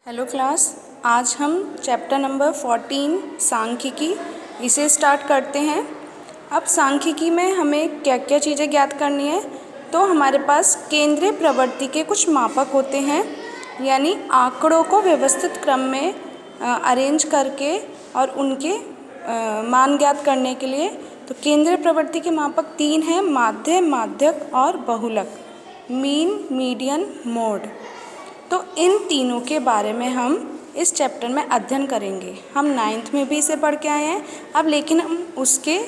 Hello class, आज हम chapter number 14 सांख्यिकी इसे स्टार्ट करते हैं। अब सांख्यिकी में हमें क्या क्या चीज़ें ज्ञात करनी है, तो हमारे पास केंद्रीय प्रवृत्ति के कुछ मापक होते हैं, यानी आंकड़ों को व्यवस्थित क्रम में अरेंज करके और उनके मान ज्ञात करने के लिए। तो केंद्रीय प्रवृत्ति के मापक 3 हैं, माध्य, माध्यक और बहुलक, मीन, मीडियन, मोड। तो इन तीनों के बारे में हम इस चैप्टर में अध्ययन करेंगे। हम 9th में भी इसे पढ़ के आए हैं। अब लेकिन हम उसके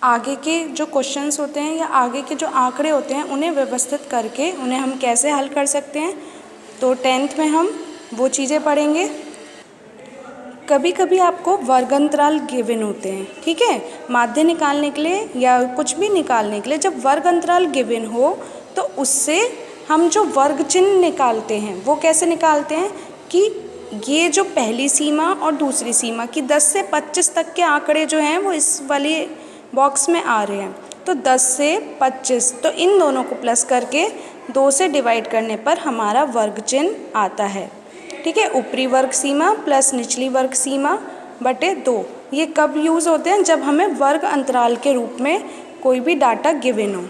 आगे के जो क्वेश्चंस होते हैं या आगे के जो आंकड़े होते हैं उन्हें व्यवस्थित करके उन्हें हम कैसे हल कर सकते हैं, तो 10th में हम वो चीज़ें पढ़ेंगे। कभी कभी आपको वर्ग अंतराल गिवन होते हैं, ठीक है, माध्य निकालने के लिए या कुछ भी निकालने के लिए। जब वर्ग अंतराल गिवन हो तो उससे हम जो वर्ग चिन्ह निकालते हैं वो कैसे निकालते हैं कि ये जो पहली सीमा और दूसरी सीमा की 10 से 25 तक के आंकड़े जो हैं वो इस वाली बॉक्स में आ रहे हैं। तो 10 से 25, तो इन दोनों को प्लस करके 2 से डिवाइड करने पर हमारा वर्ग चिन्ह आता है, ठीक है। ऊपरी वर्ग सीमा प्लस निचली वर्ग सीमा बटे 2। ये कब यूज़ होते हैं? जब हमें वर्ग अंतराल के रूप में कोई भी डाटा गिवन हो।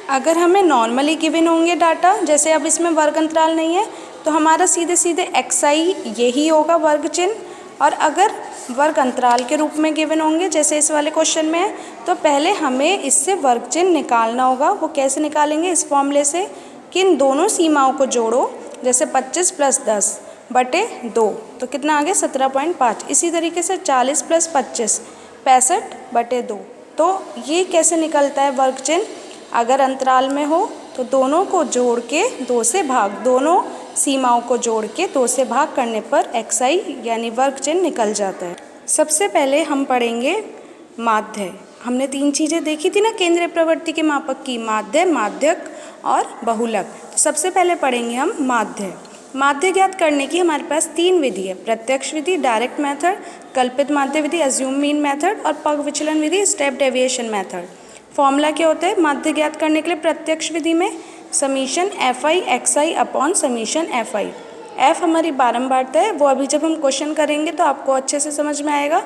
अगर हमें नॉर्मली गिवन होंगे डाटा, जैसे अब इसमें वर्ग अंतराल नहीं है, तो हमारा सीधे सीधे xi यही होगा वर्ग चिन्ह। और अगर वर्ग अंतराल के रूप में गिवन होंगे, जैसे इस वाले क्वेश्चन में है, तो पहले हमें इससे वर्ग चिन्ह निकालना होगा। वो कैसे निकालेंगे? इस फॉर्मूले से कि इन दोनों सीमाओं को जोड़ो, जैसे 25 + 10 बटे 2, तो कितना आ गया? 17.5। इसी तरीके से 40 + 25 65 बटे 2। तो ये कैसे निकलता है वर्ग चिन्ह? अगर अंतराल में हो तो दोनों को जोड़ के 2 से भाग, दोनों सीमाओं को जोड़ के 2 से भाग करने पर xi यानी वर्ग चिन्ह निकल जाता है। सबसे पहले हम पढ़ेंगे माध्य। हमने 3 चीज़ें देखी थी ना केंद्रीय प्रवृत्ति के मापक की, माध्य, माध्यक और बहुलक। सबसे पहले पढ़ेंगे हम माध्य। माध्य ज्ञात करने की हमारे पास 3 विधि है, प्रत्यक्ष विधि, डायरेक्ट मेथड, कल्पित माध्य विधि, अज्यूम मीन मेथड और पग विचलन विधि, स्टेप डेविएशन मेथड। फॉर्मूला क्या होता है माध्य ज्ञात करने के लिए? प्रत्यक्ष विधि में summation fi xi upon summation fi। f हमारी बारंबारता है, वो अभी जब हम क्वेश्चन करेंगे तो आपको अच्छे से समझ में आएगा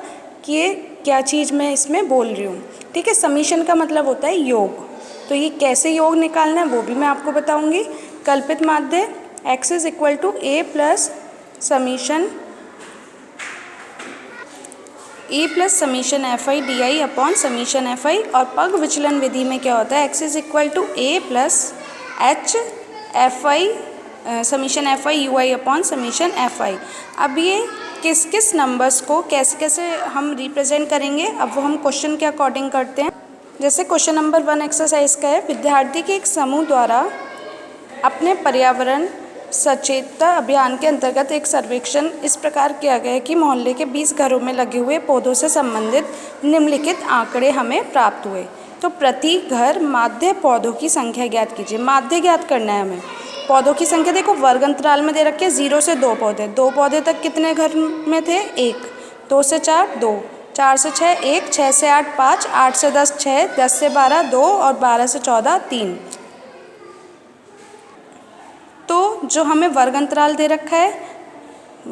कि ये क्या चीज़ मैं इसमें बोल रही हूँ, ठीक है। समीशन का मतलब होता है योग, तो ये कैसे योग निकालना है वो भी मैं आपको बताऊँगी। कल्पित माध्य x = a plus summation e plus summation fi di upon summation fi। और पग विचलन विधि में क्या होता है? x = a plus h fi summation fi ui upon summation fi। अब ये किस किस नंबर्स को कैसे कैसे हम रिप्रेजेंट करेंगे, अब वो हम क्वेश्चन के अकॉर्डिंग करते हैं। जैसे क्वेश्चन नंबर 1 एक्सरसाइज का है, विद्यार्थी के एक समूह द्वारा अपने पर्यावरण सचेतता अभियान के अंतर्गत एक सर्वेक्षण इस प्रकार किया गया है कि मोहल्ले के 20 घरों में लगे हुए पौधों से संबंधित निम्नलिखित आंकड़े हमें प्राप्त हुए। तो प्रति घर माध्य पौधों की संख्या ज्ञात कीजिए। माध्य ज्ञात करना है हमें। पौधों की संख्या देखो वर्ग अंतराल में दे रखी है, 0 से 2 पौधे। 2 पौधे तक कितने घर में थे? 1। 2 से 4 2, 4 से 6 1, 6 से 8 5, 8 से 10 6, 10 से 12 2 और 12 से 14 3। तो जो हमें वर्ग अंतराल दे रखा है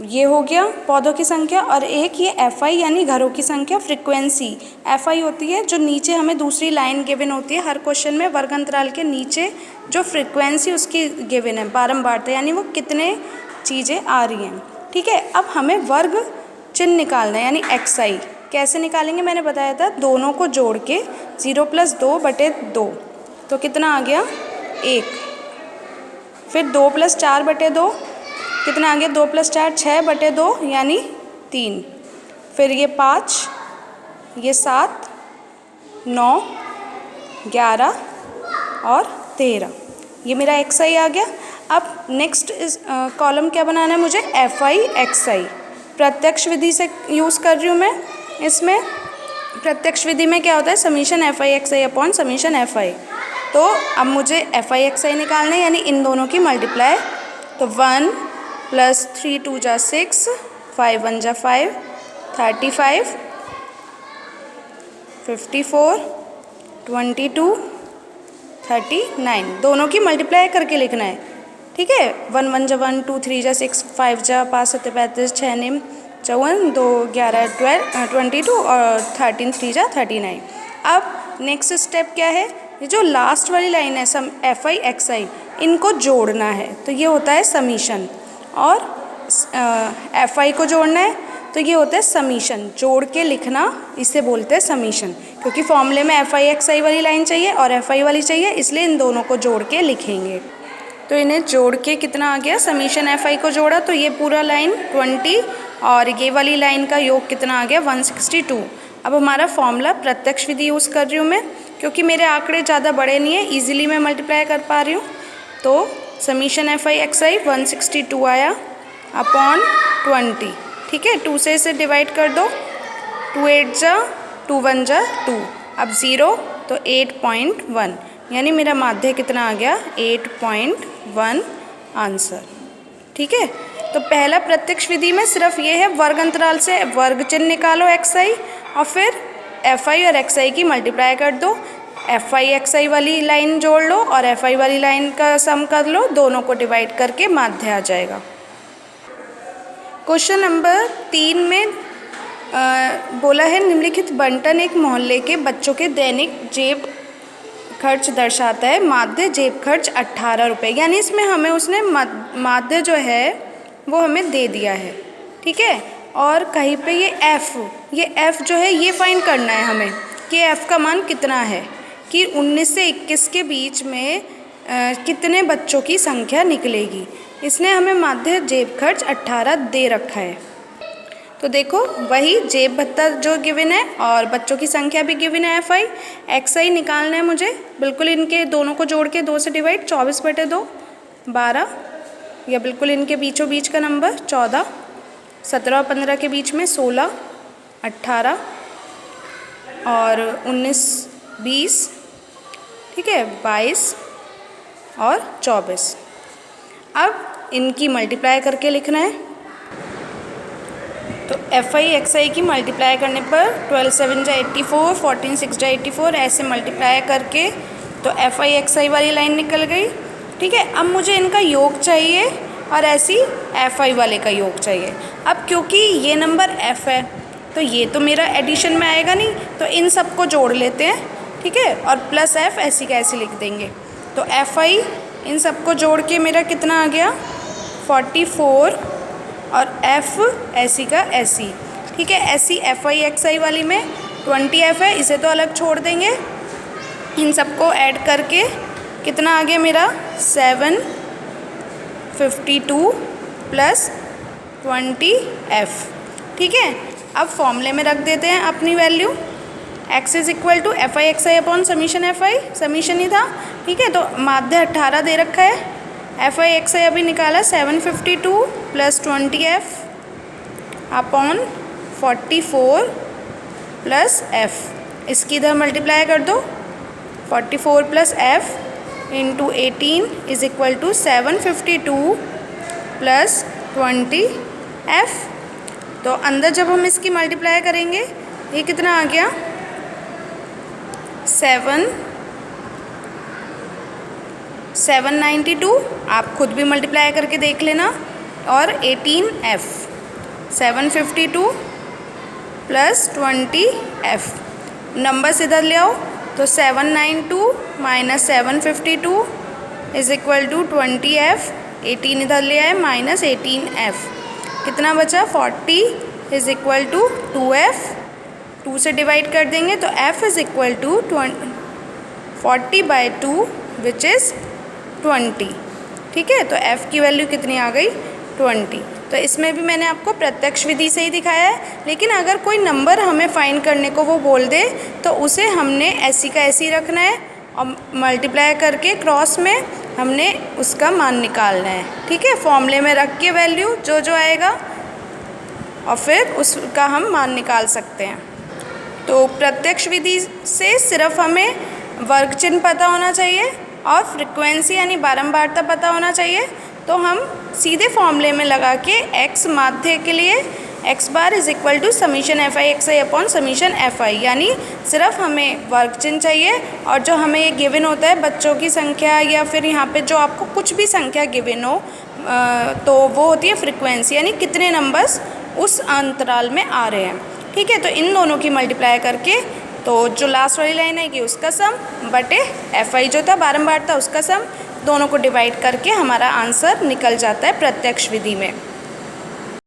ये हो गया पौधों की संख्या, और एक ये fi यानी घरों की संख्या, फ्रीक्वेंसी fi होती है जो नीचे हमें दूसरी लाइन गिवन होती है हर क्वेश्चन में। वर्ग अंतराल के नीचे जो फ्रीक्वेंसी उसकी गिवन है बारंबारता, यानी वो कितने चीज़ें आ रही हैं, ठीक है। अब हमें वर्ग चिन्ह निकालना है, यानी xi। कैसे निकालेंगे? मैंने बताया था दोनों को जोड़ के 0 + 2 बटे 2, तो कितना आ गया? 1। फिर 2 + 4 बटे 2 कितना आ गया? 2 + 4 6 बटे 2 यानी 3। फिर ये 5, ये 7 9 11 और 13, ये मेरा xi आ गया। अब नेक्स्ट इस कॉलम क्या बनाना है मुझे? fi xi। प्रत्यक्ष विधि से यूज़ कर रही हूँ मैं। इसमें प्रत्यक्ष विधि में क्या होता है? Summation fi xi upon summation fi। तो अब मुझे fi xi निकालना है, यानी इन दोनों की मल्टीप्लाई। तो 1 + 3 × 2 = 6, 5 × 1 = 5, 35 54 22 39, दोनों की मल्टीप्लाई करके लिखना है। ठीक है। 1 1 जा 1, 2 3 जा 6, 5 जा 5 7 35, 6 9 54, 2 11 12 22 और 13 3 जा 39। अब नेक्स्ट स्टेप क्या है, ये जो लास्ट वाली लाइन है सम एफ आई एक्स आई, इनको जोड़ना है, तो ये होता है समीशन। और एफ आई को जोड़ना है तो ये होता है समीशन, जोड़ के लिखना इसे बोलते हैं समीशन, क्योंकि फॉर्मूले में एफ आई एक्स आई वाली लाइन चाहिए और एफ आई वाली चाहिए, इसलिए इन दोनों को जोड़ के लिखेंगे। तो इन्हें जोड़ के कितना आ गया, समीशन एफ आई को जोड़ा तो ये पूरा लाइन 20 और ये वाली लाइन का योग कितना आ गया 162। अब हमारा फॉर्मूला प्रत्यक्ष विधि यूज़ कर रही हूँ मैं, क्योंकि मेरे आंकड़े ज़्यादा बड़े नहीं है, ईजिली मैं मल्टीप्लाई कर पा रही हूँ। तो समीशन एफ आई एक्स आई 162 आया अपॉन 20, ठीक है। 2 से इसे डिवाइड कर दो, 2 8 जा 2 1 जा 2, अब 0 तो 8.1, यानी मेरा माध्य कितना आ गया 8.1 आंसर, ठीक है। तो पहला प्रत्यक्ष विधि में सिर्फ ये है वर्ग अंतराल से वर्ग चिन्ह निकालो एक्स आई और फिर एफ आई और एक्स आई की मल्टीप्लाई कर दो, एफ आई एक्स आई वाली लाइन जोड़ लो और एफ आई वाली लाइन का सम कर लो, दोनों को डिवाइड करके माध्य आ जाएगा। क्वेश्चन नंबर 3 में बोला है निम्नलिखित बंटन एक मोहल्ले के बच्चों के दैनिक जेब खर्च दर्शाता है, माध्य जेब खर्च 18 रुपये, यानी इसमें हमें उसने माध्य जो है वो हमें दे दिया है, ठीक है। और कहीं पे ये एफ़ जो है ये फाइंड करना है हमें कि एफ़ का मान कितना है, कि 19 से 21 के बीच में कितने बच्चों की संख्या निकलेगी। इसने हमें माध्य जेब खर्च 18 दे रखा है, तो देखो वही जेब भत्ता जो गिवन है और बच्चों की संख्या भी गिवन है एफ आई एक्स आई निकालना है मुझे। बिल्कुल इनके दोनों को जोड़ के 2 से डिवाइड, 24/2 12, या बिल्कुल इनके बीचों बीच का नंबर 14, 17 और 15 के बीच में 16, 18 और 19 20, ठीक है 22 और 24। अब इनकी मल्टीप्लाई करके लिखना है, तो एफ आई एक्स आई की मल्टीप्लाई करने पर 12 7 जा 84, 14 6 जा 84, ऐसे मल्टीप्लाई करके तो एफ आई एक्स आई वाली लाइन निकल गई, ठीक है। अब मुझे इनका योग चाहिए और ऐसी एफ आई वाले का योग चाहिए। अब क्योंकि ये नंबर एफ है तो ये तो मेरा एडिशन में आएगा नहीं, तो इन सबको जोड़ लेते हैं, ठीक है, और प्लस एफ ऐसी का ऐसी लिख देंगे। तो एफ आई इन सबको जोड़ के मेरा कितना आ गया 44 और एफ़ ऐसी का ऐसी, ठीक है। ऐसी एफ आई एक्स आई वाली में 20 एफ है, इसे तो अलग छोड़ देंगे, इन सबको ऐड करके कितना आ गया मेरा 752 प्लस 20 एफ, ठीक है। अब फॉर्मूले में रख देते हैं अपनी value, x is equal to F I X I upon summation F I, summation ही था, ठीक है। तो माध्य 18 दे रखा है, एफ आई एक्स आई अभी निकाला 752 plus 20 F upon 44 plus F, इसकी इधर मल्टीप्लाई कर दो, 44 plus F into 18 is equal to 752 plus 20 F. तो अंदर जब हम इसकी मल्टीप्लाई करेंगे ये कितना आ गया 792, आप खुद भी मल्टीप्लाई करके देख लेना, और 18 एफ, 752 प्लस 20 एफ, नंबर्स इधर ले आओ, तो 792 minus 752 is equal to 20 F, 18 इधर ले आए माइनस 18 एफ, कितना बचा 40 इज इक्वल टू 2f, 2 से डिवाइड कर देंगे तो f is equal to 40/2 which is 20, ठीक है। तो f की वैल्यू कितनी आ गई 20। तो इसमें भी मैंने आपको प्रत्यक्ष विधि से ही दिखाया है, लेकिन अगर कोई नंबर हमें फाइंड करने को वो बोल दे तो उसे हमने ऐसी का ऐसी रखना है और मल्टीप्लाई करके क्रॉस में हमने उसका मान निकालना है, ठीक है। फॉर्मूले में रख के वैल्यू जो जो आएगा और फिर उसका हम मान निकाल सकते हैं। तो प्रत्यक्ष विधि से सिर्फ हमें वर्ग चिन्ह पता होना चाहिए और फ्रिक्वेंसी यानी बारंबारता पता होना चाहिए, तो हम सीधे फॉर्मूले में लगा के x माध्य के लिए X bar is equal to summation F I X I upon summation F I, यानी सिर्फ हमें वर्ग चिन्ह चाहिए और जो हमें ये गिवन होता है बच्चों की संख्या या फिर यहाँ पे जो आपको कुछ भी संख्या गिवन हो तो वो होती है फ्रीक्वेंसी, यानी कितने नंबर्स उस अंतराल में आ रहे हैं। ठीक है, तो इन दोनों की मल्टीप्लाई करके तो जो लास्ट वाली लाइन आएगी उसका सम बटे एफ आई जो था बारंबार था उसका सम, दोनों को डिवाइड करके हमारा आंसर निकल जाता है प्रत्यक्ष विधि में।